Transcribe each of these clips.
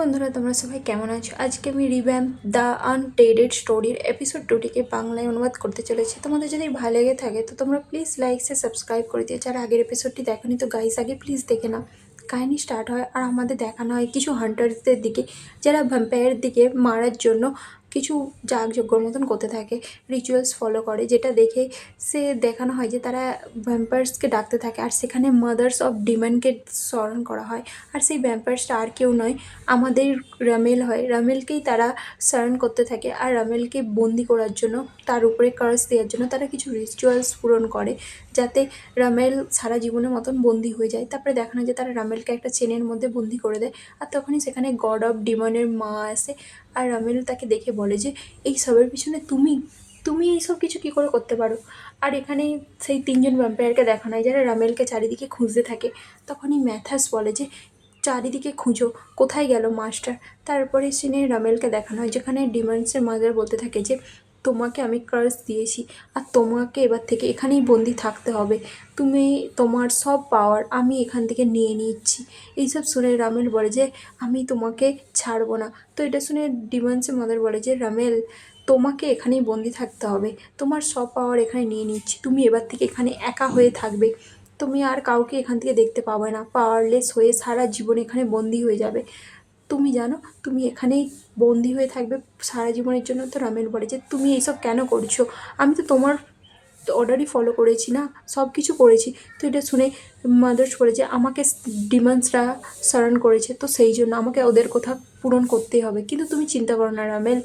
বন্ধুরা, তোমরা সবাই কেমন আছো? আজকে আমি রিভ্যাম্প দ্য আনটেডেড স্টোরির এপিসোড 2টিকে বাংলায় অনুবাদ করতে চলেছি। তোমাদের যদি ভালো লেগে থাকে তো তোমরা প্লিজ সাবস্ক্রাইব করে দিও। যারা আগের এপিসোডটি দেখোনি তো গাইস আগে প্লিজ দেখে নাও। কাহিনি স্টার্ট হয় আর আমাদের দেখানো হয় কিছু হান্টার্সদের দিকে, যারা ভ্যাম্পায়ারের দিকে মারার জন্য কিছু যাগযজ্ঞর মতন করতে থাকে, রিচুয়ালস ফলো করে, যেটা দেখে সে দেখানো হয় যে তারা ভ্যাম্পায়ার্সকে ডাকতে থাকে আর সেখানে মাদার্স অফ ডিমনকে স্মরণ করা হয়। আর সেই ভ্যাম্পায়ার্সটা আর কেউ নয়, আমাদের রামেল হয়। রামেলকেই তারা স্মরণ করতে থাকে আর রামেলকে বন্দি করার জন্য, তার উপরে কার্স দেওয়ার জন্য তারা কিছু রিচুয়ালস পূরণ করে, যাতে রামেল সারা জীবনের মতন বন্দি হয়ে যায়। তারপরে দেখানো যায় তারা রামেলকে একটা চেনের মধ্যে বন্দি করে দেয়। আর তখনই সেখানে গড অফ ডিমনের মা আসে আর রামেল তাকে দেখে বলে যে এই সবের পিছনে তুমি তুমি এইসব কিছু কী করে করতে পারো। আর এখানে সেই তিনজন ভ্যাম্পায়ারকে দেখানো হয় যারা রামেলকে চারিদিকে খুঁজতে থাকে। তখনই ম্যাথাস বলে যে চারিদিকে খুঁজো, কোথায় গেল মাস্টার। তারপরে সিনে রামেলকে দেখানো হয় যেখানে ডিমন্সের মাদার বলতে থাকে যে তোমাকে আমি কার্স দিয়েছি আর তোমাকে এবার থেকে এখানেই বন্দি থাকতে হবে। তুমি তোমার সব পাওয়ার আমি এখান থেকে নিয়ে নিচ্ছি। এইসব শুনে রামেল বলে যে আমি তোমাকে ছাড়বো না। তো এটা শুনে ডিমন্সের মাদার বলে যে রামেল, তোমাকে এখানেই বন্দি থাকতে হবে, তোমার সব পাওয়ার এখানে নিয়ে নিচ্ছি, তুমি এবার থেকে এখানে একা হয়ে থাকবে, তুমি আর কাউকে এখান থেকে দেখতে পাবে না, পাওয়ারলেস হয়ে সারা জীবন এখানে বন্দি হয়ে যাবে। তুমি জানো তুমি এখানেই বন্দি হয়ে থাকবে সারা জীবনের জন্য। তো রামেল বলে যে তুমি এইসব কেন করছো, আমি তো তোমার অর্ডারই ফলো করেছি না, সব কিছু করেছি। তো এটা শুনে মাদার্স বলে যে আমাকে ডিমন্সরা সারেন্ড করেছে, তো সেই জন্য আমাকে ওদের কথা পূরণ করতেই হবে। কিন্তু তুমি চিন্তা করো না রামেল,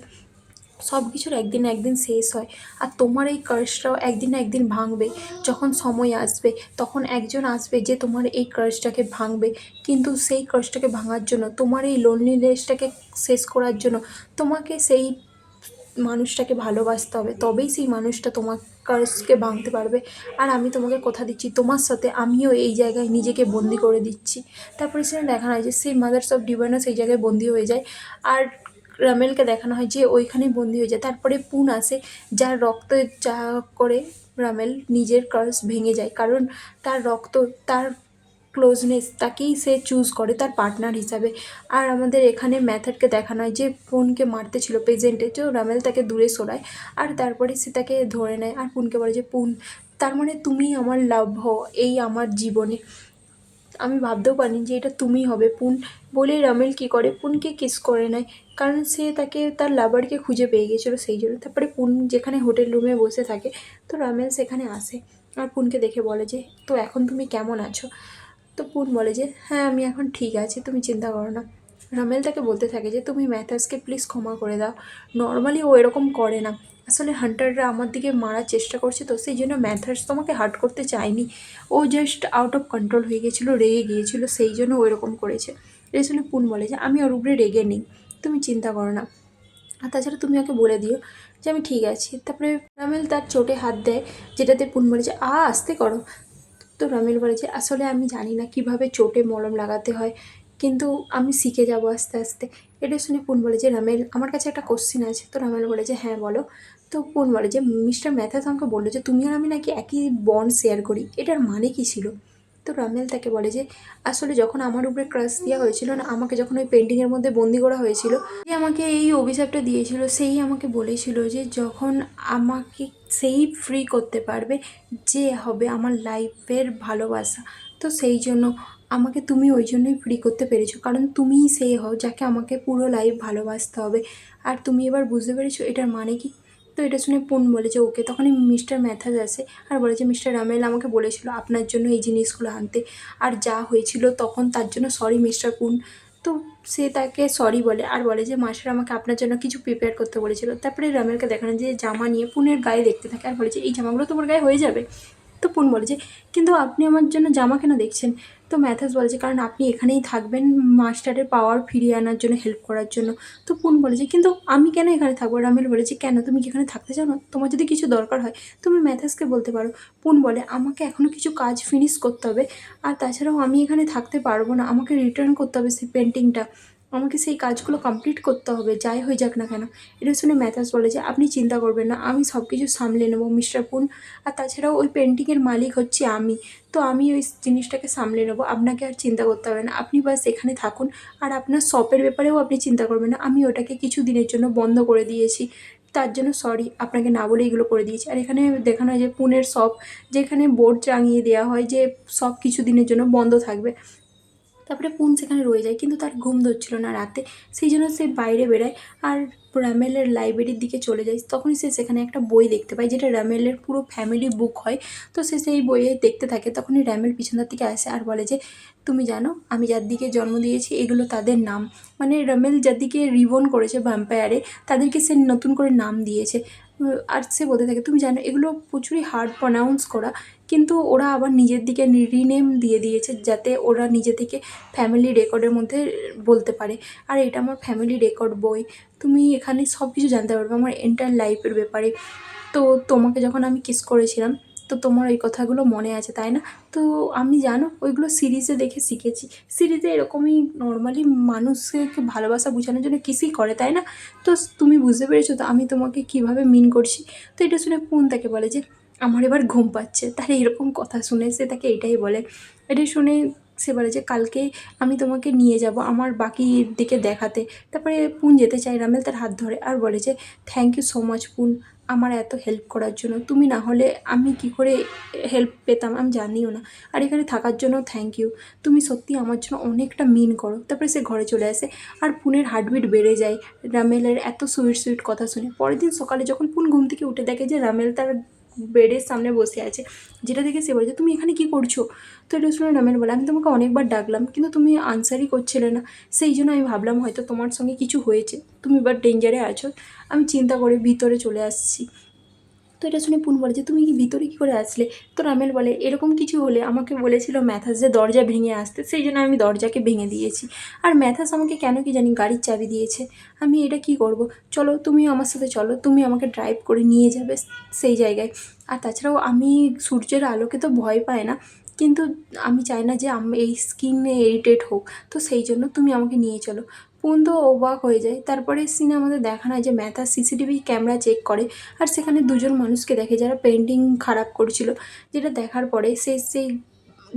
সব কিছুর একদিন না একদিন শেষ হয় আর তোমার এই কার্সটাও একদিন না একদিন ভাঙবে। যখন সময় আসবে তখন একজন আসবে যে তোমার এই কার্সটাকে ভাঙবে, কিন্তু সেই কার্সটাকে ভাঙার জন্য, তোমার এই লোনলিনেসটাকে শেষ করার জন্য তোমাকে সেই মানুষটাকে ভালোবাসতে হবে, তবেই সেই মানুষটা তোমার কার্সকে ভাঙতে পারবে। আর আমি তোমাকে কথা দিচ্ছি তোমার সাথে আমিও এই জায়গায় নিজেকে বন্দি করে দিচ্ছি। তারপরে সেখানে দেখানো হয় যে সেই মাদার্স অফ ডিভাইনও সেই জায়গায় বন্দি হয়ে যায় আর রামেলকে দেখানো হয় যে ওইখানেই বন্দি হয়ে যায়। তারপরে পুন আসে, যার রক্ত যা করে রামেল নিজের কার্স ভেঙে যায়, কারণ তার রক্ত, তার ক্লোজনেস, তাকেই সে চুজ করে তার পার্টনার হিসাবে। আর আমাদের এখানে ম্যাথডকে দেখানো হয় যে পুনকে মারতে ছিল প্রেজেন্টে, তো রামেল তাকে দূরে সরায় আর তারপরে সে তাকে ধরে নেয় আর পুনকে বলে যে পুন, তার মানে তুমি আমার লাভ হও এই আমার জীবনে, আমি ভাবতেও পারিনি যে এটা তুমি হবে পুন। বলেই রামেল কী করে পুনকে কিস করে নেয়, কারণ সে তাকে তার লাভারকে খুঁজে পেয়ে গেছিলো সেই জন্য। তারপরে পুন যেখানে হোটেল রুমে বসে থাকে, তো রামেল সেখানে আসে আর পুনকে দেখে বলে যে তো এখন তুমি কেমন আছো। তো পুন বলে যে হ্যাঁ আমি এখন ঠিক আছি, তুমি চিন্তা করো না। রামেল তাকে বলতে থাকে যে তুমি ম্যাথাসকে প্লিজ ক্ষমা করে দাও, নর্মালি ও এরকম করে না, আসলে হান্টাররা আমার দিকে মারার চেষ্টা করছে, তো সেই জন্য ম্যাথাস তোমাকে হার্ট করতে চায়নি, ও জাস্ট আউট অফ কন্ট্রোল হয়ে গেছিলো, রেগে গিয়েছিলো, সেই জন্য ও এরকম করেছে। এই জন্য পুন বলে যে আমি ওর উপরে রেগে নেই, তুমি চিন্তা করো না, আর তাছাড়া তুমি ওকে বলে দিও যে আমি ঠিক আছি। তারপরে রামেল তার চোটে হাত দেয়, যেটাতে পুন বলে যে আস্তে করো। তো রামেল বলে যে আসলে আমি জানি না কিভাবে চোটে মলম লাগাতে হয়, কিন্তু আমি শিখে যাব আস্তে আস্তে। এটা শুনে পুন বলে যে রামেল আমার কাছে একটা কোশ্চিন আছে। তো রামেল বলে যে হ্যাঁ বলো। তো পুন বলে যে মিস্টার ম্যাথাস আমাকে বললো যে তুমি আর আমি নাকি একই বন্ড শেয়ার করি, এটার মানে কী ছিল। তো রামেল তাকে বলে যে আসলে যখন আমার উপরে ক্রাশ দেওয়া হয়েছিল না, আমাকে যখন ওই পেন্টিংয়ের মধ্যে বন্দি করা হয়েছিল, যে আমাকে এই অভিশাপটা দিয়েছিল সেই আমাকে বলেছিল যে যখন আমাকে সেই ফ্রি করতে পারবে যে হবে আমার লাইফের ভালোবাসা, তো সেই জন্য আমাকে তুমি ওই জন্যই ফ্রি করতে পেরেছো, কারণ তুমিই সেই হও যাকে আমাকে পুরো লাইফ ভালোবাসতে হবে। আর তুমি এবার বুঝতে পেরেছো এটার মানে কি। তো এটা শুনে পুন বলে যে ওকে। তখনই মিস্টার ম্যাথাস আসে আর বলে যে মিস্টার রামেল আমাকে বলেছিল আপনার জন্য এই জিনিসগুলো আনতে, আর যা হয়েছিল তখন তার জন্য সরি মিস্টার পুন। তো সে তাকে সরি বলে আর বলে যে মাস্টার আমাকে আপনার জন্য কিছু প্রিপেয়ার করতে বলেছিল। তারপরে রামেলকে দেখানো যে জামা নিয়ে পুনের গায়ে দেখতে থাকে আর বলে যে এই জামাগুলো তোমার গায়ে হয়ে যাবে। তো পুন বলে যে কিন্তু আপনি আমার জন্য জামা কেন দেখছেন। তো ম্যাথাস বলে যে কারণ আপনি এখানেই থাকবেন মাস্টারের পাওয়ার ফিরিয়ে আনার জন্য, হেল্প করার জন্য। তো পুন বলে যে কিন্তু আমি কেন এখানে থাকবো। রামেল বলে যে কেন, তুমি কি এখানে থাকতে চাও না, তোমার যদি কিছু দরকার হয় তুমি ম্যাথাসকে বলতে পারো। পুন বলে আমাকে এখনও কিছু কাজ ফিনিশ করতে হবে, আর তাছাড়াও আমি এখানে থাকতে পারবো না, আমাকে রিটার্ন করতে হবে সেই পেন্টিংটা, আমাকে সেই কাজগুলো কমপ্লিট করতে হবে, যাই হয়ে যাক না কেন। এটা শুনে ম্যাথাস বলে যে, আপনি চিন্তা করবেন না, আমি সব কিছু সামলে নেবো মিস্টার পুন। আর তাছাড়াও ওই পেন্টিংয়ের মালিক হচ্ছি আমি, তো আমি ওই জিনিসটাকে সামলে নেবো, আপনাকে আর চিন্তা করতে হবে না, আপনি বাস এখানে থাকুন। আর আপনার শপের ব্যাপারেও আপনি চিন্তা করবেন না, আমি ওটাকে কিছু দিনের জন্য বন্ধ করে দিয়েছি, তার জন্য সরি, আপনাকে না বলে এগুলো করে দিয়েছি। আর এখানে দেখানো হয় যে পুনের শপ, যেখানে বোর্ড টাঙিয়ে দেওয়া হয় যে সব কিছু দিনের জন্য বন্ধ থাকবে। তারপরে পুন সেখানে রয়ে যায়, কিন্তু তার ঘুম ধরছিল না রাতে, সেই জন্য সে বাইরে বেরায় আর রামেলের লাইব্রেরির দিকে চলে যায়। তখনই সে সেখানে একটা বই দেখতে পায়, যেটা রামেলের পুরো ফ্যামিলি বুক হয়। তো সে সেই বইয়ে দেখতে থাকে, তখনই রামেল পিছনের দিকে আসে আর বলে যে, তুমি জানো আমি যার দিকে জন্ম দিয়েছি এগুলো তাদের নাম, মানে রামেল যার দিকে রিবন করেছে ভ্যাম্পায়ারে, তাদেরকে সে নতুন করে নাম দিয়েছে। আর সে বলতে থাকে, তুমি জানো এগুলো প্রচুরই হার্ড প্রনাউন্স করা, কিন্তু ওরা আবার নিজের দিকে রিনেম দিয়ে দিয়েছে যাতে ওরা নিজে থেকে ফ্যামিলি রেকর্ডের মধ্যে বলতে পারে। আর এটা আমার ফ্যামিলি রেকর্ড বই, তুমি এখানে সব কিছু জানতে পারবে আমার এন্টার লাইফের ব্যাপারে। তো তোমাকে যখন আমি কিস করেছিলাম, তো তোমার ওই কথাগুলো মনে আছে তাই না? তো আমি জানো ওইগুলো সিরিজে দেখে শিখেছি, সিরিজে এরকমই নর্মালি মানুষকে ভালোবাসা বোঝানোর জন্য কিসই করে তাই না? তো তুমি বুঝতে পেরেছো তো আমি তোমাকে কিভাবে মিন করছি? তো এটা শুনে পুন তাকে বলে যে, আমার এবার ঘুম পাচ্ছে। তাহলে এরকম কথা শুনে সে তাকে এটাই বলে। এটা শুনে সে বলে যে, কালকে আমি তোমাকে নিয়ে যাব আমার বাকি দিকে দেখাতে। তারপরে পুন যেতে চায়, রামেল তার হাত ধরে আর বলে যে, থ্যাংক ইউ সো মাচ পুন, আমার এত হেল্প করার জন্য। তুমি না হলে আমি কি করে হেল্প পেতাম আমি জানিও না। আর এখানে থাকার জন্য থ্যাংক ইউ, তুমি সত্যি আমার জন্য অনেকটা মিন করো। তারপরে সে ঘরে চলে আসে আর পুনের হার্টবিট বেড়ে যায় রামেলের এত সুইট সুইট কথা শুনে। পরের দিন সকালে যখন পুন ঘুম থেকে উঠে দেখে যে রামেল তার বেডের সামনে বসে আছে, যেটা দেখে সে বলে যে, তুমি এখানে কি করছো? তো এটা শুনে রামেল বলে, আমি তোমাকে অনেকবার ডাকলাম কিন্তু তুমি আনসারই করছিলে না, সেই জন্য আমি ভাবলাম হয়তো তোমার সঙ্গে কিছু হয়েছে, তুমি এবার ডেঞ্জারে আছো, আমি চিন্তা করে ভিতরে চলে আসছি। তো এটা শুনে পুন বলে যে, তুমি কি ভিতরে কী করে আসলে? তো রামেল বলে, এরকম কিছু হলে আমাকে বলেছিল ম্যাথাস যে দরজা ভেঙে আসতে, সেই জন্য আমি দরজাকে ভেঙে দিয়েছি। আর ম্যাথাস আমাকে কেন কি জানি গাড়ির চাবি দিয়েছে, আমি এটা কি করব? চলো তুমিও আমার সাথে চলো, তুমি আমাকে ড্রাইভ করে নিয়ে যাবে সেই জায়গায়। আর তাছাড়াও আমি সূর্যের আলোকে তো ভয় পাই না, কিন্তু আমি চাই না যে আমি এই স্কিনে ইরিটেট হোক, তো সেই জন্য তুমি আমাকে নিয়ে চলো। পুন তো অবাক হয়ে যায়। তারপরে সিনে আমাদের দেখানো হয় যে ম্যাথা সিসিটিভি ক্যামেরা চেক করে আর সেখানে দুজন মানুষকে দেখে যারা পেন্টিং খারাপ করছিল, যেটা দেখার পরে সেই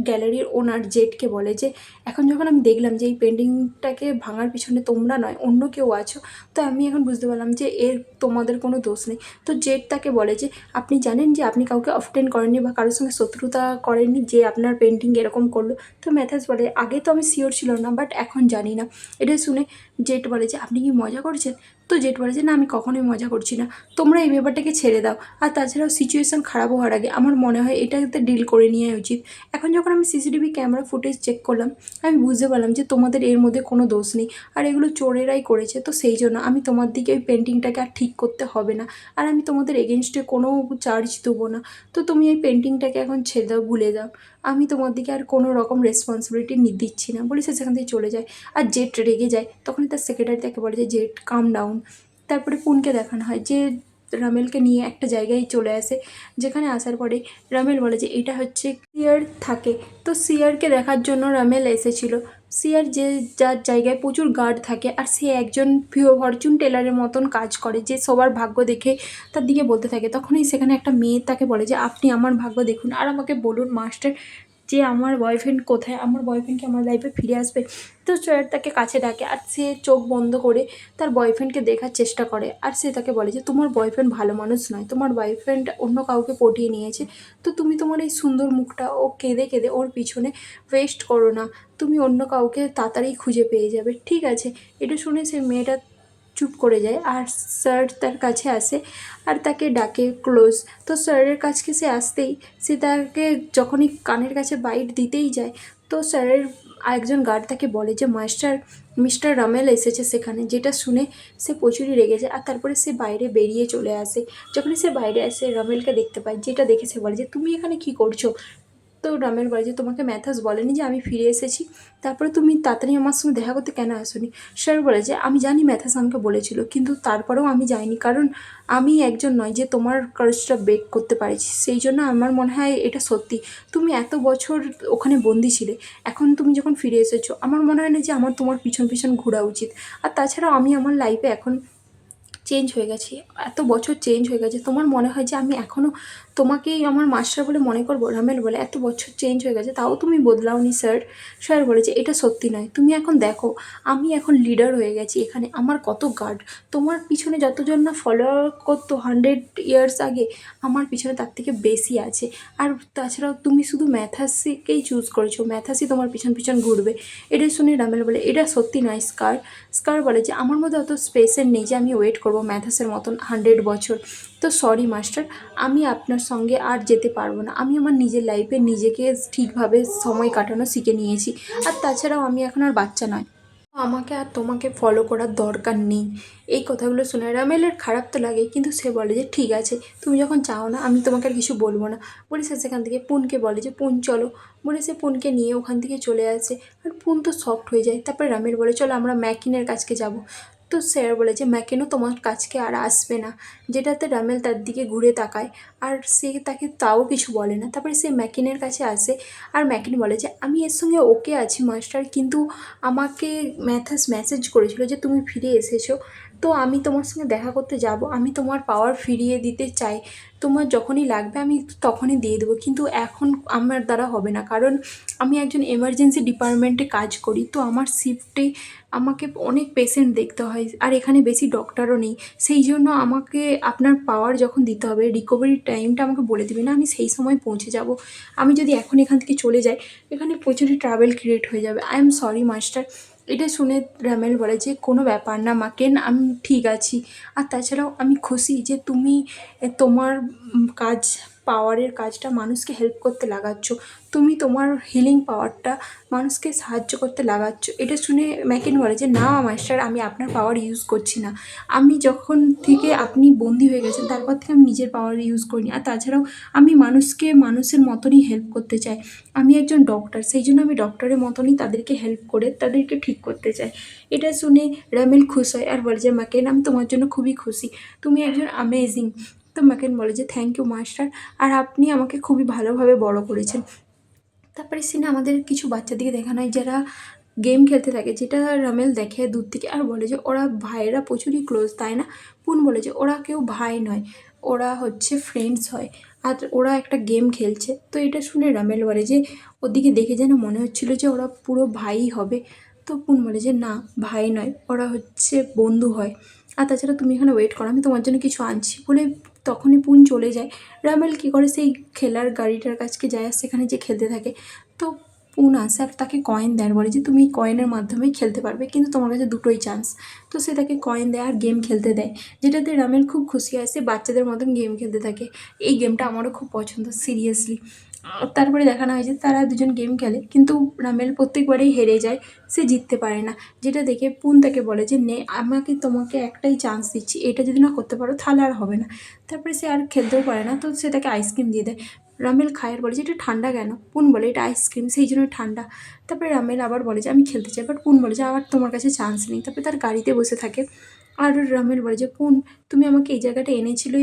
গ্যালারির ওনার জেটকে বলে যে, এখন যখন আমি দেখলাম যে এই পেন্টিংটাকে ভাঙার পিছনে তোমরা নয় অন্য কেউ আছো, তো আমি এখন বুঝতে পারলাম যে এর তোমাদের কোনো দোষ নেই। তো জেট তাকে বলে যে, আপনি জানেন যে আপনি কাউকে অফটেন্ড করেননি বা কারোর সঙ্গে শত্রুতা করেননি যে আপনার পেন্টিং এরকম করলো? তো ম্যাথাস বলে, আগে তো আমি শিওর ছিল না, বাট এখন জানি না। এটা শুনে জেট বলে যে, আপনি কি মজা করছেন? তো জেট বলে যে, না আমি কখনোই মজা করছি না, তোমরা এই ব্যাপারটাকে ছেড়ে দাও। আর তাছাড়াও সিচুয়েশান খারাপ হওয়ার আগে আমার মনে হয় এটাতে ডিল করে নেওয়া উচিত। এখন যখন আমি সিসিটিভি ক্যামেরা ফুটেজ চেক করলাম, আমি বুঝতে পারলাম যে তোমাদের এর মধ্যে কোনো দোষ নেই, আর এগুলো চোরেরাই করেছে, তো সেই জন্য আমি তোমার দিকে ওই পেন্টিংটাকে আর ঠিক করতে হবে না, আর আমি তোমাদের এগেনস্টে কোনো চার্জ দেবো না। তো তুমি এই পেন্টিংটাকে এখন ছেড়ে দাও, ভুলে যাও, আমি তোমার দিকে আর কোনো রকম রেসপন্সিবিলিটি দিচ্ছি না বলে সে সেখান থেকে চলে যায়। আর জেট রেগে যায়, তখনই তার সেক্রেটারি তাকে বলে যে, জেট কাম ডাউন। তারপরে পুনকে দেখানো হয় যে রামেলকে নিয়ে একটা জায়গায় চলে আসে, যেখানে আসার পরে রামেল বলে যে, এটা হচ্ছে সিয়ার থাকে। তো সিয়ারকে দেখার জন্য রামেল এসেছিল। সিয়ার যে যার জায়গায় প্রচুর গার্ড থাকে, আর সে একজন ফরচুন টেলারের মতন কাজ করে, যে সবার ভাগ্য দেখে তার দিকে বলতে থাকে। তখনই সেখানে একটা মেয়ে তাকে বলে যে, আপনি আমার ভাগ্য দেখুন আর আমাকে বলুন মাস্টার যে আমার বয়ফ্রেন্ড কোথায়, আমার বয়ফ্রেন্ড কি আমার লাইফে ফিরে আসবে? তো সৈয়দ তাকে কাছে ডাকে আর সে চোখ বন্ধ করে তার বয়ফ্রেন্ডকে দেখার চেষ্টা করে, আর সে তাকে বলে যে, তোমার বয়ফ্রেন্ড ভালো মানুষ নয়, তোমার বয়ফ্রেন্ড অন্য কাউকে পটিয়ে নিয়েছে, তো তুমি তোমার এই সুন্দর মুখটা ও কেঁদে কেঁদে ওর পিছনে ওয়েস্ট করো না, তুমি অন্য কাউকে তাড়াতাড়ি খুঁজে পেয়ে যাবে, ঠিক আছে? এটা শুনে সে মেয়েটা চুপ করে যায়, আর স্যার তার কাছে আসে আর তাকে ডাকে ক্লোজ। তো স্যারের কাছকে সে আসতেই সে তাকে যখনই কানের কাছে বাইট দিতেই যায়, তো স্যারের আরেকজন গার্ড তাকে বলে যে, মিস্টার রামেল এসেছে সেখানে, যেটা শুনে সে প্রচুরই রেগে যায়। আর তারপরে সে বাইরে বেরিয়ে চলে আসে। যখনই সে বাইরে আসে রামেলকে দেখতে পায়, যেটা দেখে সে বলে যে, তুমি এখানে কি করছো? তো রামের বলে যে তোমাকে ম্যাথাস বলেনি যে আমি ফিরে এসেছি, তারপরে তুমি তাড়াতাড়ি আমার সঙ্গে দেখা করতে কেন আসোনি? স্যার বলে যে আমি জানি ম্যাথাস আমাকে বলেছিল, কিন্তু তারপরেও আমি যাইনি, কারণ আমি একজন নয় যে তোমার কার্সটা ব্রেক করতে পারছি, সেই জন্য আমার মনে হয় এটা সত্যি। তুমি এত বছর ওখানে বন্দি ছিলে, এখন তুমি যখন ফিরে এসেছো, আমার মনে হয় না যে আমার তোমার পিছন পিছন ঘোরা উচিত। আর তাছাড়াও আমি আমার লাইফে এখন চেঞ্জ হয়ে গেছি, এত বছর চেঞ্জ হয়ে গেছে, তোমার মনে হয় যে আমি এখনও তোমাকেই আমার মাস্টার বলে মনে করবো? রামেল বলে এত বছর চেঞ্জ হয়ে গেছে তাও তুমি বদলাওনি স্যার। স্যার বলে যে এটা সত্যি নয়, তুমি এখন দেখো আমি এখন লিডার হয়ে গেছি এখানে, আমার কত গার্ড, তোমার পিছনে যতজন না ফলোয়ার করতো 100 ইয়ার্স আগে, আমার পিছনে তার থেকে বেশি আছে। আর তাছাড়াও তুমি শুধু ম্যাথাসকেই চুজ করেছো, ম্যাথাসই তোমার পিছন পিছন ঘুরবে। এটা শুনে রামেল বলে এটা সত্যি নয় স্কার। স্কার বলে যে আমার মধ্যে অত স্পেসের নেই যে আমি ওয়েট করবো ম্যাথাসের মতন 100 বছর। তো সরি মাস্টার, আমি আপনার সঙ্গে আর যেতে পারবো না, আমি আমার নিজের লাইফে নিজেকে ঠিকভাবে সময় কাটানো শিখে নিয়েছি, আর তাছাড়াও আমি এখন আর বাচ্চা নয়, আমাকে আর তোমাকে ফলো করার দরকার নেই। এই কথাগুলো শুনে রামেলের খারাপ তো লাগে, কিন্তু সে বলে যে ঠিক আছে, তুমি যখন চাও না আমি তোমাকে আর কিছু বলবো না। বলে সে সেখান থেকে পুনকে বলে যে পুন চলো, বলে সে পুনকে নিয়ে ওখান থেকে চলে আসে। আর পুন তো শকড হয়ে যায়। তারপরে রামেল বলে চলো আমরা ম্যাকিনের কাছকে যাব। তো স্যার বলে যে ম্যাকিনও তোমার কাছকে আর আসবে না, যেটাতে রামেল তার দিকে ঘুরে তাকায়, আর সে তাকে তাও কিছু বলে না। তারপরে সে ম্যাকিনের কাছে আসে, আর ম্যাকিন বলে যে আমি এর সঙ্গে ওকে আছি মাস্টার, কিন্তু আমাকে ম্যাথাস মেসেজ করেছিল যে তুমি ফিরে এসেছো, তো আমি তোমার সঙ্গে দেখা করতে যাব, আমি তোমার পাওয়ার ফিরিয়ে দিতে চাই, তোমার যখনই লাগবে আমি তখনই দিয়ে দেবো, কিন্তু এখন আমার দ্বারা হবে না, কারণ আমি একজন এমার্জেন্সি ডিপার্টমেন্টে কাজ করি, তো আমার শিফটে আমাকে অনেক পেশেন্ট দেখতে হয়, আর এখানে বেশি ডক্টরও নেই, সেই জন্য আমাকে আপনার পাওয়ার যখন দিতে হবে রিকভারির টাইমটা আমাকে বলে দেবে না, আমি সেই সময় পৌঁছে যাব। আমি যদি এখন এখান থেকে চলে যাই, এখানে প্রচুরই ট্রাভেল ক্রিয়েট হয়ে যাবে। I am sorry master. এটা শুনে রামেল বলে যে কোনো ব্যাপার না মাকেন, আমি ঠিক আছি, আর তাছাড়াও আমি খুশি যে তুমি তোমার কাজ, পাওয়ারের কাজটা মানুষকে হেল্প করতে লাগাচ্ছ, তুমি তোমার হিলিং পাওয়ারটা মানুষকে সাহায্য করতে লাগাচ্ছ। এটা শুনে ম্যাকেন বলে যে না মাস্টার, আমি আপনার পাওয়ার ইউজ করছি না, আমি যখন থেকে আপনি বন্দি হয়ে গেছেন তারপর থেকে আমি নিজের পাওয়ার ইউজ করিনি, আর তাছাড়াও আমি মানুষকে মানুষের মতনই হেল্প করতে চাই, আমি একজন ডক্টর, সেই জন্য আমি ডক্টরের মতনই তাদেরকে হেল্প করে তাদেরকে ঠিক করতে চাই। এটা শুনে রামেল খুশ হয় আর বলে যে ম্যাকেন আমি তোমার জন্য খুবই খুশি, তুমি একজন অ্যামেজিং। তো ম্যাকেন বলে যে থ্যাংক ইউ মাস্টার, আর আপনি আমাকে খুবই ভালোভাবে বড় করেছেন। তারপরে সিনে আমাদের কিছু বাচ্চাদিকে দেখানো হয় যারা গেম খেলতে থাকে, যেটা রামেল দেখে দূর থেকে, আর বলে যে ওরা ভাইয়েরা প্রচুরই ক্লোজ, তাই না? পুন বলে যে ওরা কেউ ভাই নয়, ওরা হচ্ছে ফ্রেন্ডস হয়, আর ওরা একটা গেম খেলছে। তো এটা শুনে রামেল বলে যে ওদিকে দেখে যেন মনে হচ্ছিল যে ওরা পুরো ভাই হবে। তো পুন বলে যে না, ভাই নয়, ওরা হচ্ছে বন্ধু হয়, আর তাছাড়া তুমি এখানে ওয়েট করো, আমি তোমার জন্য কিছু আনছি, বলে তখনই পুন চলে যায়। রামেল কী করে সেই খেলার গাড়িটার কাছকে যায়, আর সেখানে যে খেলতে থাকে। তো পুন আসে আর তাকে কয়েন দেয়, আর বলে যে তুমি এই কয়েনের মাধ্যমেই খেলতে পারবে, কিন্তু তোমার কাছে দুটোই চান্স। তো সে তাকে কয়েন দেয় আর গেম খেলতে দেয়, যেটাতে রামেল খুব খুশি হয়, সে বাচ্চাদের মতন গেম খেলতে থাকে। এই গেমটা আমারও খুব পছন্দ সিরিয়াসলি। তারপরে দেখানো হয় যে তারা দুজন গেম খেলে, কিন্তু রামেল প্রত্যেকবারেই হেরে যায়, সে জিততে পারে না, যেটা দেখে পুন তাকে বলে যে নে আমাকে তোমাকে একটাই চান্স দিচ্ছি, এটা যদি না করতে পারো তাহলে আর হবে না। তারপরে সে আর খেলতেও পারে না, তো সে তাকে আইসক্রিম দিয়ে দেয়। রামেল খায় আর বলে যে এটা ঠান্ডা কেন? পুন বলে এটা আইসক্রিম, সেই জন্য ঠান্ডা। তারপরে রামেল আবার বলে যে আমি খেলতে চাই, বাট পুন বলে যে আবার তোমার কাছে চান্স নেই। তারপরে তার গাড়িতে বসে থাকে, আর রামেল বলে যে পুন তুমি আমাকে এই জায়গাটা এনেছিলে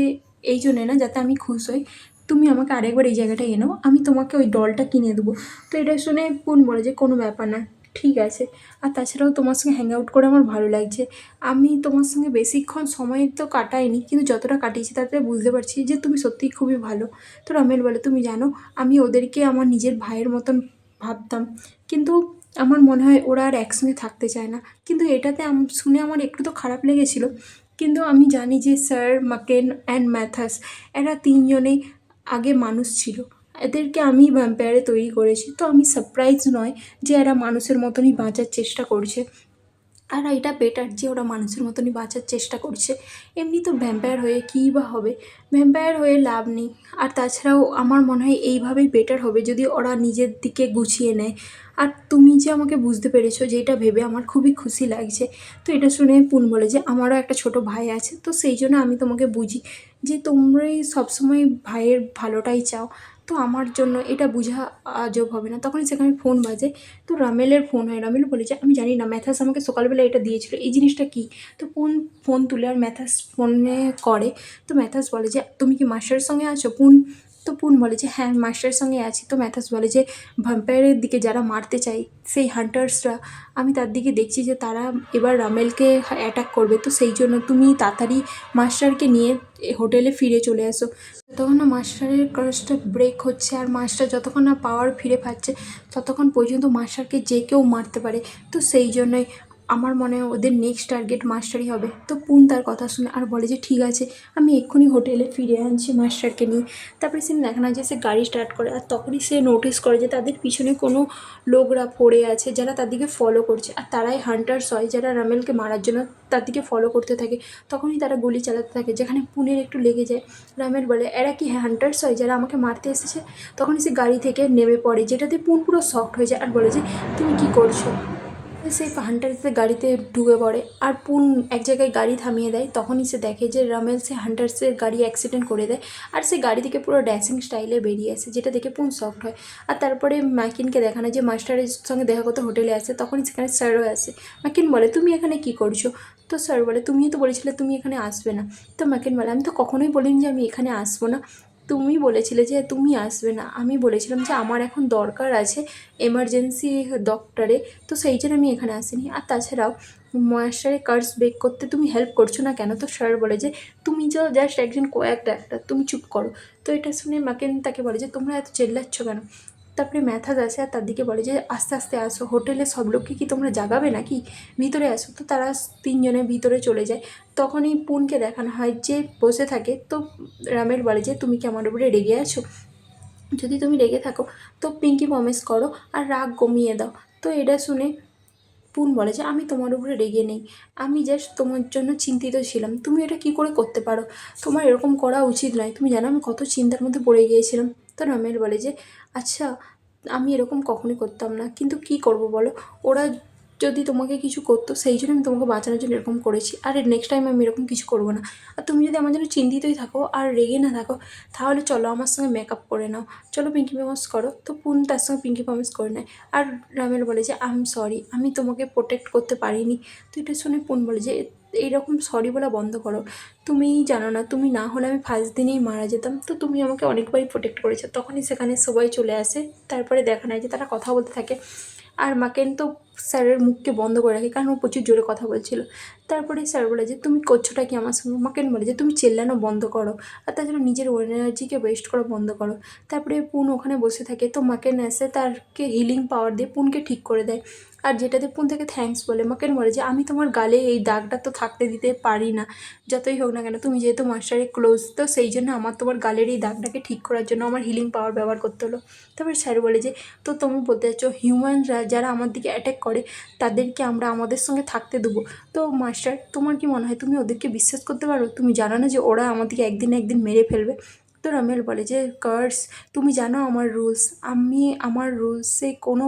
এই জন্যে না যাতে আমি খুশ হই, তুমি আমাকে আরেকবার এই জায়গাটা এনো, আমি তোমাকে ওই ডলটা কিনে দেবো। তো এটা শুনে পুন বলে যে কোনো ব্যাপার না, ঠিক আছে, আর তাছাড়াও তোমার সঙ্গে হ্যাং আউট করে আমার ভালো লাগছে, আমি তোমার সঙ্গে বেশিক্ষণ সময় তো কাটাইনি, কিন্তু যতটা কাটিয়েছি তাতে বুঝতে পারছি যে তুমি সত্যিই খুবই ভালো। তো রামেল বলে তুমি জানো আমি ওদেরকে আমার নিজের ভাইয়ের মতন ভাবতাম, কিন্তু আমার মনে হয় ওরা আর একসঙ্গে থাকতে চায় না, কিন্তু এটাতে শুনে আমার একটু তো খারাপ লেগেছিলো, কিন্তু আমি জানি যে স্যার মাকেন অ্যান্ড ম্যাথাস এরা তিনজনেই আগে মানুষ ছিল, এদেরকে আমি ভ্যাম্পায়ারে তৈরি করেছি, তো আমি সারপ্রাইজ নয় যে এরা মানুষের মতনই বাঁচার চেষ্টা করছে, আর এটা বেটার যে ওরা মানুষের মতনই বাঁচার চেষ্টা করছে। এমনি তো ভ্যাম্পায়ার হয়ে কীই বা হবে, ভ্যাম্পায়ার হয়ে লাভ নেই। আর তাছাড়াও আমার মনে হয় এইভাবেই বেটার হবে যদি ওরা নিজের দিকে গুছিয়ে নেয়। আর তুমি যে আমাকে বুঝতে পেরেছো, যেটা ভেবে আমার খুবই খুশি লাগছে। তো এটা শুনে পুন বলে যে আমারও একটা ছোট ভাই আছে, তো সেই জন্য আমি তোমাকে বুঝি যে তোমরাই সবসময় ভাইয়ের ভালোটাই চাও। তো আমার জন্য এটা বোঝা আজব হবে না। তখনই সেখানে ফোন বাজে, তো রামেলের ফোন হয়। রামেল বলে যে আমি জানি না, ম্যাথাস আমাকে সকালবেলা এটা দিয়েছিল, এই জিনিসটা কী। তো পুন ফোন তুলে আর ম্যাথাস ফোনে করে। তো ম্যাথাস বলে যে তুমি কি মাস্টারের সঙ্গে আছো পুন? তো পুন বলে যে হ্যাঁ মাস্টারের সঙ্গে আছি। তো ম্যাথাস বলে যে ভ্যাম্পায়ারের দিকে যারা মারতে চাই, সেই হান্টার্সরা, আমি তার দিকে দেখছি যে তারা এবার রামেলকে অ্যাটাক করবে, তো সেই জন্য তুমি তাড়াতাড়ি মাস্টারকে নিয়ে হোটেলে ফিরে চলে আসো। যতক্ষণ না মাস্টারের কার্সটা ব্রেক হচ্ছে আর মাস্টার যতক্ষণ না পাওয়ার ফিরে পাচ্ছে, ততক্ষণ পর্যন্ত মাস্টারকে যে কেউ মারতে পারে। তো সেই জন্যই আমার মনে হয় ওদের নেক্সট টার্গেট মাস্টারই হবে। তো পুন তার কথা শুনে আর বলে যে ঠিক আছে, আমি এক্ষুনি হোটেলে ফিরে আনছি মাস্টারকে নিয়ে। তারপরে সে দেখানো যায় সে গাড়ি স্টার্ট করে, আর তখনই সে নোটিস করে যে তাদের পিছনে কোনো লোকরা পড়ে আছে যারা তার দিকে ফলো করছে, আর তারাই হান্টার্স হয় যারা রামেলকে মারার জন্য তার দিকে ফলো করতে থাকে। তখনই তারা গুলি চালাতে থাকে, যেখানে পুনের একটু লেগে যায়। রামেল বলে এরা কি হান্টার্স হয় যারা আমাকে মারতে এসেছে? তখনই সে গাড়ি থেকে নেমে পড়ে, যেটাতে পুন পুরো শকড হয়ে যায় আর বলে যে তুমি কি করছো। সে হান্টার্সের গাড়িতে ঢুকে পড়ে আর পুন এক জায়গায় গাড়ি থামিয়ে দেয়। তখনই সে দেখে যে রামেল সে হান্টার্সের গাড়ি অ্যাক্সিডেন্ট করে দেয়, আর সে গাড়ি থেকে পুরো ড্যাশিং স্টাইলে বেরিয়ে আসে, যেটা দেখে পুন শকড হয়। আর তারপরে ম্যাকিনকে দেখানো যে মাস্টারের সঙ্গে দেখা করতে হোটেলে আসে, তখনই সেখানে স্যারও আসে। ম্যাকিন বলে তুমি এখানে কি করছো? তো স্যার বলে তুমিই তো বলেছিলে তুমি এখানে আসবে না। তো ম্যাকিন বলে আমি তো কখনোই বলিনি যে আমি এখানে আসবো না, তুমি বলেছিলে যে তুমি আসবে না, আমি বলেছিলাম যে আমার এখন দরকার আছে এমার্জেন্সি ডক্টরে, তো সেই জন্য আমি এখানে আসিনি। আর তাছাড়াও মাস্টারের কার্স ব্রেক করতে তুমি হেল্প করছো না কেন? তো স্যার বলে যে তুমি তো জাস্ট একজন কোয়াক ডাক্তার, তুমি চুপ করো। তো এটা শুনে মাকেন তাকে বলে যে তোমরা এত চেল্লাচ্ছ কেন? তারপরে ম্যাথাস আসে আর তার দিকে বলে যে আস্তে আস্তে আসো, হোটেলে সব লোককে কি তোমরা জাগাবে নাকি, ভিতরে আসো। তো তারা তিনজনে ভিতরে চলে যায়। তখনই পুনকে দেখানো হয় যে বসে থাকে। তো রামের বলে যে তুমি কি আমার উপরে রেগে আছো? যদি তুমি রেগে থাকো তো পিঙ্কি প্রমিস করো আর রাগ কমিয়ে দাও। তো এটা শুনে পুন বলে যে আমি তোমার উপরে রেগে নেই, আমি জাস্ট তোমার জন্য চিন্তিত ছিলাম, তুমি এটা কি করে করতে পারো, তোমার এরকম করা উচিত নয়, তুমি জানো আমি কত চিন্তার মধ্যে পড়ে গিয়েছিলাম। তো রামের বলে যে আচ্ছা আমি এরকম কখনোই করতাম না, কিন্তু কি করব বলো, ওরা যদি তোমাকে কিছু করতো সেই জন্য আমি তোমাকে বাঁচানোর জন্য এরকম করেছি, আর নেক্সট টাইম আমি এরকম কিছু করবো না। আর তুমি যদি আমার জন্য চিন্তিতই থাকো আর রেগে না থাকো, তাহলে চলো আমার সঙ্গে মেকআপ করে নাও, চলো পিঙ্কি প্রমিস করো। তো পুন তার সঙ্গে পিঙ্কি প্রমিস করে নেয়। আর রামেল বলে যে আই এম সরি, আমি তোমাকে প্রোটেক্ট করতে পারিনি। তো এটা শুনে পুন বলে যে এইরকম সরি বলা বন্ধ করো, তুমি জানো না তুমি না হলে আমি ফার্স্ট দিনেই মারা যেতাম, তো তুমি আমাকে অনেকবারই প্রোটেক্ট করেছো। তখনই সেখানে সবাই চলে আসে। তারপরে দেখা নেয় যে তারা কথা বলতে থাকে, আর মাকেন তো স্যারের মুখকে বন্ধ করে রাখে কারণ ও প্রচুর জোরে কথা বলছিল। তারপরে স্যার বলে যে তুমি করছোটা কি আমার সঙ্গে? মাকেন বলে যে তুমি চেল্লানো বন্ধ করো, আর তাছাড়া নিজের এনার্জিকে ওয়েস্ট করা বন্ধ করো। তারপরে পুন ওখানে বসে থাকে, তো মাকেন এসে তারকে হিলিং পাওয়ার দিয়ে পুনকে ঠিক করে দেয়। আর যেটাতে পুন থেকে থ্যাঙ্কস বলে, মাকেন বলে যে আমি তোমার গালে এই দাগটা তো থাকতে দিতে পারি না, যতই হোক না কেন তুমি যেহেতু মাস্টারের ক্লোজ, তো সেই জন্য আমার তোমার গালের এই দাগটাকে ঠিক করার জন্য আমার হিলিং পাওয়ার ব্যবহার করতে হলো। তারপরে স্যার বলে যে তো তুমি বলতে চাচ্ছো হিউম্যানরা যারা আমার দিকে অ্যাটাক করে তাদেরকে আমরা আমাদের সঙ্গে থাকতে দেবো? তো মাস্টার তোমার কি মনে হয় তুমি ওদেরকে বিশ্বাস করতে পারো? তুমি জানো না যে ওরা আমাদেরকে একদিন না একদিন মেরে ফেলবে? তো রামেল বলে যে কার্স, তুমি জানো আমার রুলস, আমি আমার রুলসে কোনো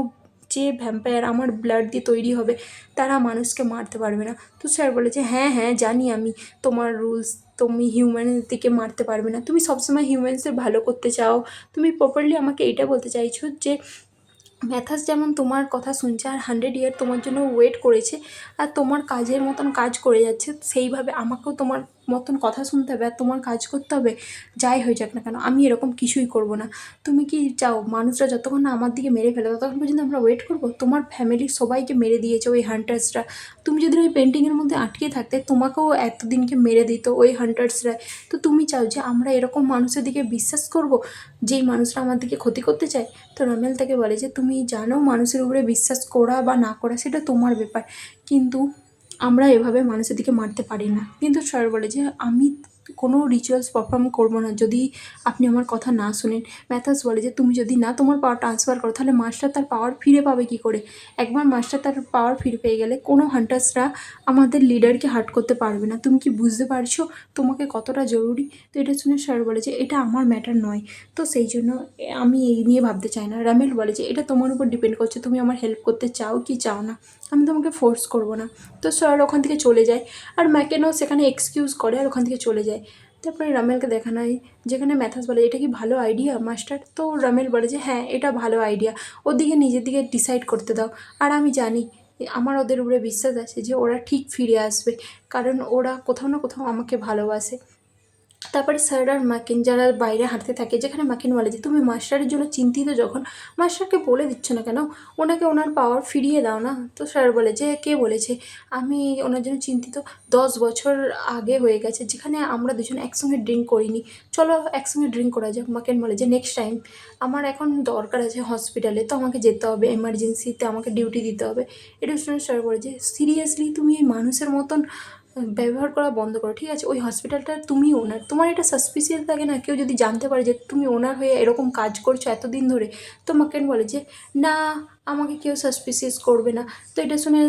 যে ভ্যাম্পায়ার আমার ব্লাড দিয়ে তৈরি হবে তারা মানুষকে মারতে পারবে না। তো স্যার বলে যে হ্যাঁ হ্যাঁ জানি আমি তোমার রুলস, তুমি হিউম্যানের দিকে মারতে পারবে না, তুমি সবসময় হিউম্যানসের ভালো করতে চাও। তুমি প্রপারলি আমাকে এটা বলতে চাইছো যে ম্যাথাস যেমন তোমার কথা শুনছে আর 100 ইয়ার তোমার জন্য ওয়েট করেছে আর তোমার কাজের মতন কাজ করে যাচ্ছে, সেইভাবে আমাকেও তোমার মতন কথা শুনতে হবে আর তোমার কাজ করতে হবে, যাই হয়ে যাক না কেন আমি এরকম কিছুই করব না। তুমি কি চাও মানুষরা যতক্ষণ না আমার দিকে মেরে ফেলে ততক্ষণ পর্যন্ত আমরা ওয়েট করব? তোমার ফ্যামিলির সবাইকে মেরে দিয়েছে ওই হান্টার্সরা, তুমি যদি ওই পেন্টিংয়ের মধ্যে আটকে থাকতে তোমাকেও এতদিনকে মেরে দিত ওই হান্টার্সরা। তো তুমি চাও যে আমরা এরকম মানুষের দিকে বিশ্বাস করব যেই মানুষরা আমার দিকে ক্ষতি করতে চায়? তো রামেল তাকে বলে যে তুমি জানো মানুষের উপরে বিশ্বাস করা বা না করা সেটা তোমার ব্যাপার, কিন্তু আমরা এভাবে মানুষের দিকে মারতে পারি না। কিন্তু স্যার বলে যে আমি কোনো রিচুয়ালস পারফর্ম করবো না যদি আপনি আমার কথা না শোনেন। ম্যাথাস বলে যে তুমি যদি না তোমার পাওয়ার ট্রান্সফার করো তাহলে মাস্টার তার পাওয়ার ফিরে পাবে কী করে? একবার মাস্টার তার পাওয়ার ফিরে পেয়ে গেলে কোনো হান্টার্সরা আমাদের লিডারকে হার্ট করতে পারবে না। তুমি কি বুঝতে পারছো তোমাকে কতটা জরুরি? তো এটা শুনে স্যার বলে যে এটা আমার ম্যাটার নয়, তো সেই জন্য আমি এই নিয়ে ভাবতে চাই না। রামেল বলে যে এটা তোমার উপর ডিপেন্ড করছে তুমি আমার হেল্প করতে চাও কি চাও না, আমি তোমাকে ফোর্স করবো না। তো স্যার ওখান থেকে চলে যায় আর ম্যাকেনও সেখানে এক্সকিউজ করে আর ওখান থেকে চলে যায়। তারপরে রামেলকে দেখানো হয়, যেখানে ম্যাথাস বলে এটা কি ভালো আইডিয়া মাস্টার? তো রামেল বলে যে হ্যাঁ এটা ভালো আইডিয়া, ওদিকে নিজের দিকে ডিসাইড করতে দাও। আর আমি জানি, আমার ওদের উপরে বিশ্বাস আছে যে ওরা ঠিক ফিরে আসবে, কারণ ওরা কোথাও না কোথাও আমাকে ভালোবাসে। তারপরে স্যার আর মাকিন যারা বাইরে হাঁটতে থাকে, যেখানে মাকিন বলে যে তুমি মাস্টারের জন্য চিন্তিত যখন, মাস্টারকে বলে দিচ্ছ না কেন, ওনাকে ওনার পাওয়ার ফিরিয়ে দাও না। তো স্যার বলে যে কে বলেছে আমি ওনার জন্য চিন্তিত? 10 বছর আগে হয়ে গেছে, যেখানে আমরা দুজন একসঙ্গে ড্রিঙ্ক করিনি, চলো একসঙ্গে ড্রিঙ্ক করা যাক। মাকিন বলে যে নেক্সট টাইম, আমার এখন দরকার আছে হসপিটালে, তো আমাকে যেতে হবে, এমার্জেন্সিতে আমাকে ডিউটি দিতে হবে। এটা শুনে স্যার বলে যে সিরিয়াসলি তুমি এই মানুষের মতন ব্যবহার করা বন্ধ করো, ঠিক আছে? ওই হসপিটালটা তুমি ওনার, তোমার এটা সাসপিসিয়াস লাগে না কেউ যদি জানতে পারে যে তুমি ওনার হয়ে এরকম কাজ করছো এতদিন ধরে? তো মাকেন বলে যে না, আমাকে কেউ সাসপিসিয়াস করবে না। তো এটা শুনে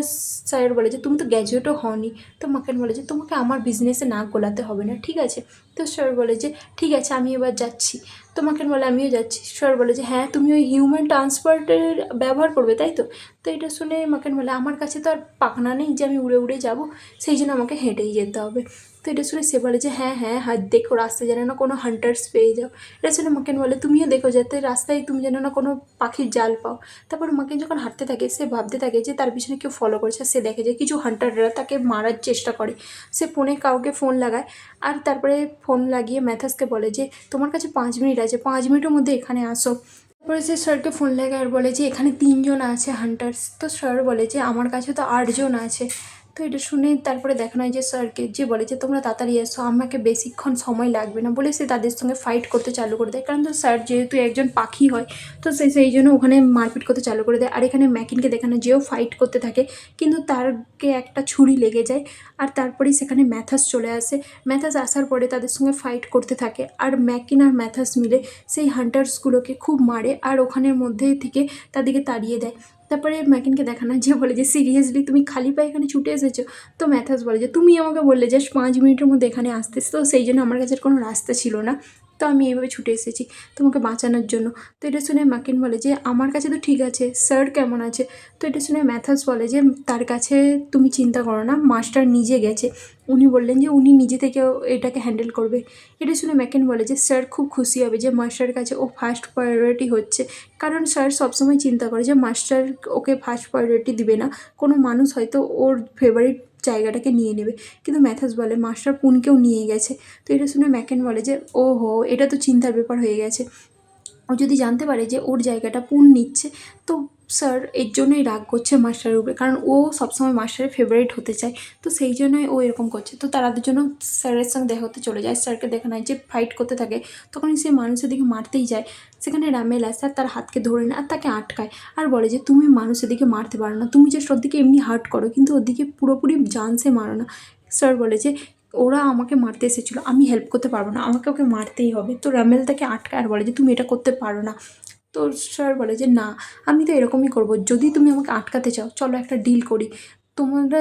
স্যার বলে যে তুমি তো গ্র্যাজুয়েটও হওনি। তো মাকেন বলে যে তোমাকে আমার বিজনেসে নাক গলাতে হবে না, ঠিক আছে? তো স্যার বলে যে ঠিক আছে আমি এবার যাচ্ছি। তো মাকেন বলে আমিও যাচ্ছি। স্যার বলে যে হ্যাঁ তুমি ওই হিউম্যান ট্রান্সপোর্টের ব্যবহার করবে তাই তো? তো এটা শুনে মাকেন বলে আমার কাছে তো আর পাখনা নেই যে আমি উড়ে উড়ে যাবো, সেই জন্য আমাকে হেঁটেই যেতে হবে। তো এটা শুনে সে বলে যে হ্যাঁ হ্যাঁ হ্যাঁ দেখো রাস্তায় যেন না কোনো হান্টার্স পেয়ে যাও। এটা শুনে মাকেন বলে তুমিও দেখো যাতে রাস্তায় তুমি যেন না কোনো পাখির জাল পাও। তারপর মাকেন যখন হাঁটতে থাকে সে ভাবতে থাকে যে তার পিছনে কেউ ফলো করছে, সে দেখে যে কিছু হান্টাররা তাকে মারার চেষ্টা করে। সে ফোনে কাউকে ফোন লাগায়, আর তারপরে ফোন লাগিয়ে ম্যাথাসকে বলে যে তোমার কাছে 5 মিনিট আছে, 5 মিনিটের মধ্যে এখানে আসো। তারপরে সে স্যারকে ফোন লাগায় আর বলে যে এখানে 3জন আছে হান্টার্স। তো স্যার বলে যে আমার কাছে তো 8জন আছে। তো এটা শুনে তারপরে দেখানো হয় যে স্যারকে, যে বলে যে তোমরা তাড়াতাড়ি এসো, আমাকে বেশিক্ষণ সময় লাগবে না বলে সে তাদের সঙ্গে ফাইট করতে চালু করে দেয়। কারণ তো স্যার যেহেতু একজন পাখি হয়, তো সে সেই জন্য ওখানে মারপিট করতে চালু করে দেয়। আর এখানে ম্যাকিনকে দেখানো যেও ফাইট করতে থাকে, কিন্তু তারকে একটা ছুরি লেগে যায়। আর তারপরেই সেখানে ম্যাথাস চলে আসে। ম্যাথাস আসার পরে তাদের সঙ্গে ফাইট করতে থাকে, আর ম্যাকিন আর ম্যাথাস মিলে সেই হান্টার্সগুলোকে খুব মারে আর ওখানের মধ্যে থেকে তাদেরকে তাড়িয়ে দেয়। তারপরে ম্যাকিনকে দেখানো যে বলে যে সিরিয়াসলি তুমি খালি পায়ে এখানে ছুটে এসেছো? তো ম্যাথাস বলে যে তুমি আমাকে বললে জাস্ট 5 মিনিটের মধ্যে এখানে আসতে, তো সেই জন্য আমার কাছে আর কোনো রাস্তা ছিল না, তো আমি এইভাবে ছুটে এসেছি তোমাকে বাঁচানোর জন্য। তো এটা শুনে মাকিন বলে যে আমার কাছে তো ঠিক আছে, স্যার কেমন আছে? তো এটা শুনে ম্যাথাস বলে যে তার কাছে তুমি চিন্তা করো না, মাস্টার নিজে গেছে, উনি বললেন যে উনি নিজে থেকে এটাকে হ্যান্ডেল করবে। এটা শুনে ম্যাকেন বলে যে স্যার খুব খুশি হবে যে মাস্টারের কাছে ও ফার্স্ট প্রায়োরিটি হচ্ছে, কারণ স্যার সবসময় চিন্তা করে যে মাস্টার ওকে ফার্স্ট প্রায়োরিটি দিবে না, কোনো মানুষ হয়তো ওর ফেভারিট জায়গাটাকে নিয়ে নেবে। কিন্তু ম্যাথাস বলে মাস্টার পুনকেও নিয়ে গেছে। তো এটা শুনে ম্যাকেন বলে যে ও হো, এটা তো চিন্তার ব্যাপার হয়ে গেছে। ও যদি জানতে পারে যে ওর জায়গাটা পুন নিচ্ছে, তো স্যার এর জন্যই রাগ করছে মাস্টারের উপরে, কারণ ও সবসময় মাস্টারের ফেভারিট হতে চায়, তো সেই জন্যই ও এরকম করছে। তো তারা দুজন স্যারের সঙ্গে দেখা হতে চলে যায়। স্যারকে দেখানো হয় যে ফাইট করতে থাকে, তখনই সে মানুষের দিকে মারতেই যায়, সেখানে রামেল আসে আর তার হাতকে ধরে নেয় আর তাকে আটকায়, আর বলে যে তুমি মানুষের দিকে মারতে পারো না, তুমি জাস্ট ওর দিকে এমনি হার্ট করো, কিন্তু ওর দিকে পুরোপুরি জান সে মারো না। স্যার বলে যে ওরা আমাকে মারতে এসেছিলো, আমি হেল্প করতে পারবো না, আমাকে ওকে মারতেই হবে। তো রামেল তাকে আটকায় আর বলে যে তুমি এটা করতে পারো না। তো স্যার বলে যে না, আমি তো এরকমই করবো, যদি তুমি আমাকে আটকাতে চাও চলো একটা ডিল করি, তোমরা,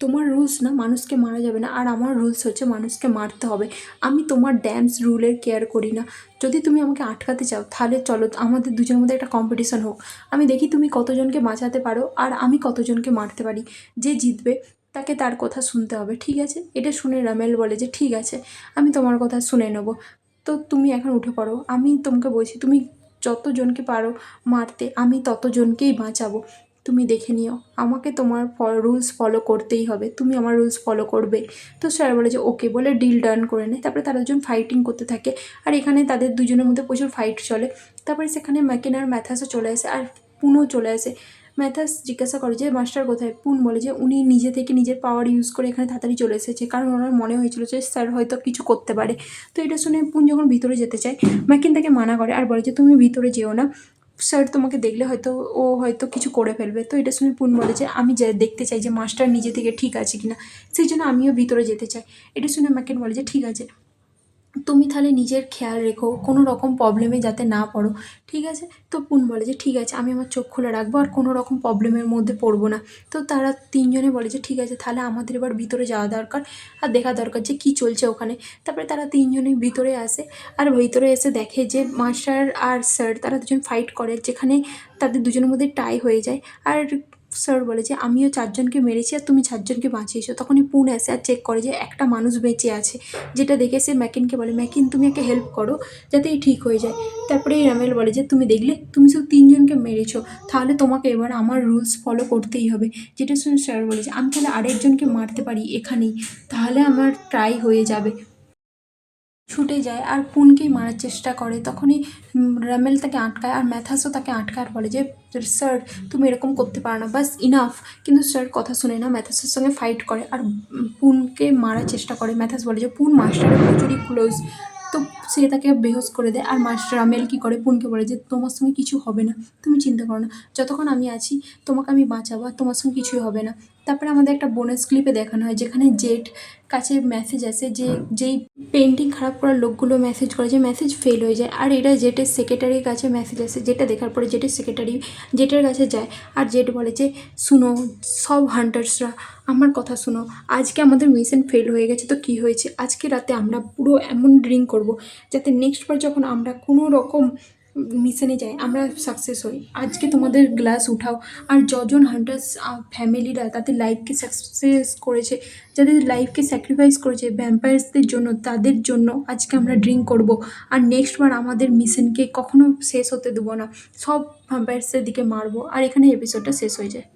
তোমার রুলস না মানুষকে মারা যাবে না, আর আমার রুলস হচ্ছে মানুষকে মারতে হবে, আমি তোমার ড্যান্স রুলের কেয়ার করি না। যদি তুমি আমাকে আটকাতে চাও তাহলে চলো আমাদের দুজনের মধ্যে একটা কম্পিটিশন হোক, আমি দেখি তুমি কতজনকে বাঁচাতে পারো আর আমি কতজনকে মারতে পারি, যে জিতবে তাকে তার কথা শুনতে হবে, ঠিক আছে? এটা শুনে রামেল বলে যে ঠিক আছে, আমি তোমার কথা শুনে নেবো। তো তুমি এখন উঠে পড়ো, আমি তোমাকে বলছি তুমি যতজনকে পারো মারতে, আমি ততজনকেই বাঁচাবো, তুমি দেখে নিও, আমাকে তোমার রুলস ফলো করতেই হবে, তুমি আমার রুলস ফলো করবে। তো স্যার বলে যে ওকে, বলে ডিল ডান করে নেয়। তারপরে তারা দুজন ফাইটিং করতে থাকে, আর এখানে তাদের দুজনের মধ্যে প্রচুর ফাইট চলে। তারপরে সেখানে ম্যাকিন আর ম্যাথাসও চলে আসে আর পুনও চলে আসে। ম্যাথাস জিজ্ঞাসা করে যে মাস্টার কোথায়? পুন বলে যে উনি নিজে থেকে নিজের পাওয়ার ইউজ করে এখানে তাড়াতাড়ি চলে এসেছে, কারণ ওনার মনে হয়েছিল যে স্যার হয়তো কিছু করতে পারে। তো এটা শুনে পুন যখন ভিতরে যেতে চায়, ম্যাকিন তাকে মানা করে আর বলে যে তুমি ভিতরে যেও না, স্যার তোমাকে দেখলে হয়তো ও হয়তো কিছু করে ফেলবে। তো এটা শুনে পুন বলে যে আমি দেখতে চাই যে মাস্টার নিজে থেকে ঠিক আছে কিনা, সেই জন্য আমিও ভিতরে যেতে চাই। এটা শুনে ম্যাকিন বলে যে ঠিক আছে, তুমি তাহলে নিজের খেয়াল রেখো, কোনো রকম প্রবলেমে যাতে না পড়ো, ঠিক আছে? তো পুন বলে যে ঠিক আছে, আমি আমার চোখ খুলে রাখবো আর কোনো রকম প্রবলেমের মধ্যে পড়বো না। তো তারা তিনজনে বলে যে ঠিক আছে, তাহলে আমাদের এবার ভিতরে যাওয়া দরকার আর দেখা দরকার যে কী চলছে ওখানে। তারপরে তারা তিনজনেই ভিতরে আসে, আর ভিতরে এসে দেখে যে মাস্টার আর স্যার তারা দুজন ফাইট করে, যেখানে তাদের দুজনের মধ্যে টাই হয়ে যায়। আর স্যার বলে যে আমিও 4 জনকে মেরেছি আর তুমি 4 জনকে বাঁচিয়েছো। তখনই পুন আসে আর চেক করে যে একটা মানুষ বেঁচে আছে। যেটা দেখে সে ম্যাকিনকে বলে, "ম্যাকিন তুমি একে হেল্প করো যাতে এই ঠিক হয়ে যায়।" তারপরে এই রামেল বলে যে, "তুমি দেখলে? তুমি শুধু 3 জনকে মেরেছো। তাহলে তোমাকে এবার আমার রুলস ফলো করতেই হবে।" যেটা শুনে স্যার বলে যে, "আমি তাহলে আরেকজনকে মারতে পারি এখানেই। তাহলে আমার ট্রাই হয়ে যাবে।" ছুটে যায় আর পুনকেই মারার চেষ্টা করে। তখনই রামেল তাকে আটকায় আর ম্যাথাসও তাকে আটকায় আর বলে যে, "স্যার তুমি এরকম করতে পারো না, বাস ইনাফ।" কিন্তু স্যার কথা শুনে না, ম্যাথাসের সঙ্গে ফাইট করে আর পুনকে মারার চেষ্টা করে। ম্যাথাস বলে যে পুন মাস্টারের প্রচুরই ক্লোজ, তো সে তাকে বেহোশ করে দেয়। আর মাস্টার রামেল কী করে, পুনকে বলে যে তোমার সঙ্গে কিছু হবে না, তুমি চিন্তা করো না, যতক্ষণ আমি আছি তোমাকে আমি বাঁচাবো আর তোমার সঙ্গে কিছুই হবে না। তারপরে আমাদের একটা বোনাস ক্লিপে দেখানো হয় যেখানে জেড কাছে মেসেজ আসে যে যেই পেন্টিং খারাপ করার লোকগুলো মেসেজ করে যে মেসেজ ফেল হয়ে যায়। আর এটা জেটের সেক্রেটারির কাছে মেসেজ আসে, যেটা দেখার পরে জেটের সেক্রেটারি জেটের কাছে যায় আর জেট বলে যে, "শুনো সব হান্টার্সরা, আমার কথা শুনো, আজকে আমাদের মিশন ফেল হয়ে গেছে তো কী হয়েছে, আজকে রাতে আমরা পুরো এমন ড্রিঙ্ক করব যাতে নেক্সট বার যখন আমরা কোনো রকম মিশনে যাই আমরা সাকসেস হই। আজকে তোমাদের গ্লাস উঠাও আর যজন হান্টার্স ফ্যামিলিরা তাদের লাইফকে সাকসেস করেছে, যাদের লাইফকে স্যাক্রিফাইস করেছে ভ্যাম্পায়ার্সদের জন্য, তাদের জন্য আজকে আমরা ড্রিঙ্ক করব আর নেক্সট বার আমাদের মিশনকে কখনো শেষ হতে দেবো না, সব ভ্যাম্পায়ার্সের দিকে মারবো।" আর এখানে এপিসোডটা শেষ হয়ে যায়।